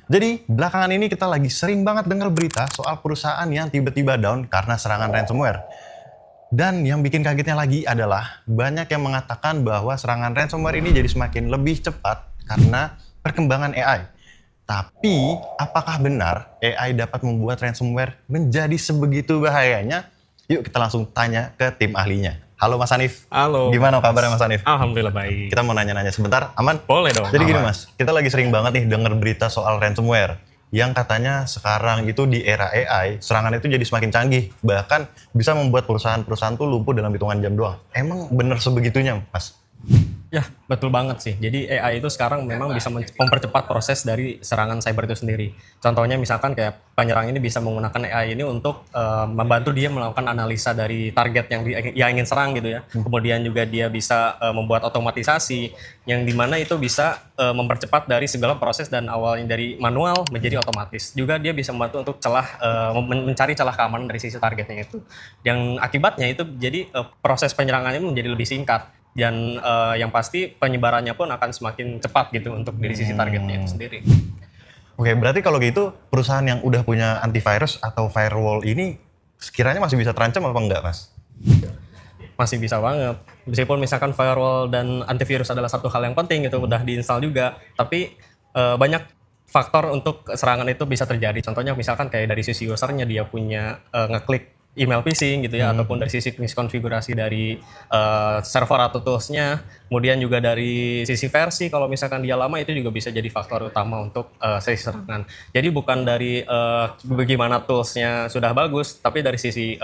Jadi, belakangan ini kita lagi sering banget dengar berita soal perusahaan yang tiba-tiba down karena serangan ransomware. Dan yang bikin kagetnya lagi adalah banyak yang mengatakan bahwa serangan ransomware ini jadi semakin lebih cepat karena perkembangan AI. Tapi, apakah benar AI dapat membuat ransomware menjadi sebegitu bahayanya? Yuk kita langsung tanya ke tim ahlinya. Halo Mas Hanif. Halo. Gimana kabarnya Mas Hanif? Alhamdulillah baik. Kita mau nanya-nanya sebentar, aman? Boleh dong. Jadi gini Mas, kita lagi sering banget nih dengar berita soal ransomware. Yang katanya sekarang itu di era AI, serangan itu jadi semakin canggih. Bahkan bisa membuat perusahaan-perusahaan tuh lumpuh dalam hitungan jam doang. Emang bener sebegitunya Mas? Ya, betul banget sih. Jadi AI itu sekarang memang bisa mempercepat proses dari serangan cyber itu sendiri. Contohnya misalkan kayak penyerang ini bisa menggunakan AI ini untuk membantu dia melakukan analisa dari target yang ingin serang gitu ya. Kemudian juga dia bisa membuat otomatisasi yang dimana itu bisa mempercepat dari segala proses dan awalnya dari manual menjadi otomatis. Juga dia bisa membantu untuk mencari celah keamanan dari sisi targetnya itu. Yang akibatnya itu jadi proses penyerangannya menjadi lebih singkat. Dan yang pasti penyebarannya pun akan semakin cepat gitu untuk dari sisi targetnya itu sendiri. Oke, berarti kalau gitu perusahaan yang udah punya antivirus atau firewall ini sekiranya masih bisa terancam apa enggak, Mas? Masih bisa banget. Meskipun misalkan firewall dan antivirus adalah satu hal yang penting gitu, udah diinstal juga, tapi banyak faktor untuk serangan itu bisa terjadi. Contohnya misalkan kayak dari sisi usernya dia punya ngeklik email phishing gitu ya, ataupun dari sisi miskonfigurasi dari server atau toolsnya, kemudian juga dari sisi versi kalau misalkan dia lama itu juga bisa jadi faktor utama untuk sesi serangan. Jadi bukan dari bagaimana toolsnya sudah bagus, tapi dari sisi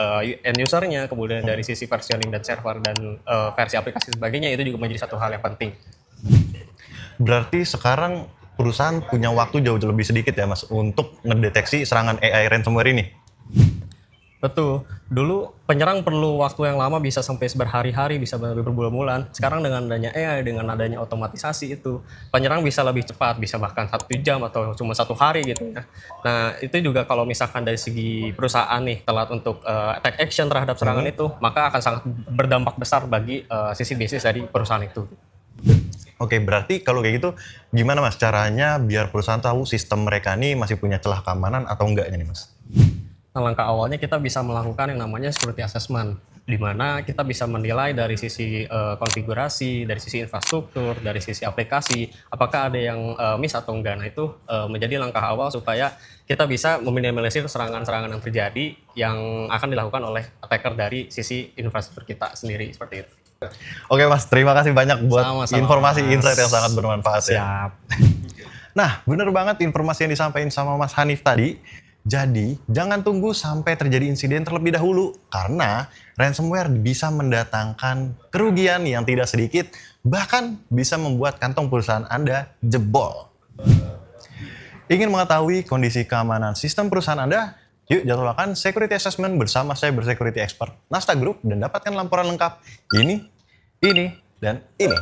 end usernya, kemudian dari sisi versioning dan server dan versi aplikasi sebagainya itu juga menjadi satu hal yang penting. Berarti sekarang perusahaan punya waktu jauh lebih sedikit ya Mas untuk ngedeteksi serangan AI ransomware ini? Betul. Dulu penyerang perlu waktu yang lama bisa sampai berhari-hari, bisa berbulan-bulan. Sekarang dengan adanya AI, dengan adanya otomatisasi itu, penyerang bisa lebih cepat, bisa bahkan 1 jam atau cuma 1 hari gitu ya. Nah itu juga kalau misalkan dari segi perusahaan nih telat untuk take action terhadap serangan itu, maka akan sangat berdampak besar bagi sisi bisnis dari perusahaan itu. Oke, berarti kalau kayak gitu gimana Mas caranya biar perusahaan tahu sistem mereka ini masih punya celah keamanan atau enggaknya nih Mas? Nah, langkah awalnya kita bisa melakukan yang namanya security assessment, di mana kita bisa menilai dari sisi konfigurasi, dari sisi infrastruktur, dari sisi aplikasi, apakah ada yang miss atau enggak. Nah itu menjadi langkah awal supaya kita bisa meminimalisir serangan-serangan yang terjadi yang akan dilakukan oleh attacker dari sisi infrastruktur kita sendiri, seperti itu. Oke Mas, terima kasih banyak buat Sama-sama, informasi Mas. insight yang sangat bermanfaat ya. Siap. Nah, bener banget informasi yang disampaikan sama Mas Hanif tadi. Jadi, jangan tunggu sampai terjadi insiden terlebih dahulu, karena ransomware bisa mendatangkan kerugian yang tidak sedikit, bahkan bisa membuat kantong perusahaan Anda jebol. Ingin mengetahui kondisi keamanan sistem perusahaan Anda? Yuk jadwalkan security assessment bersama Cyber Security Expert Nasta Group dan dapatkan laporan lengkap ini, dan ini.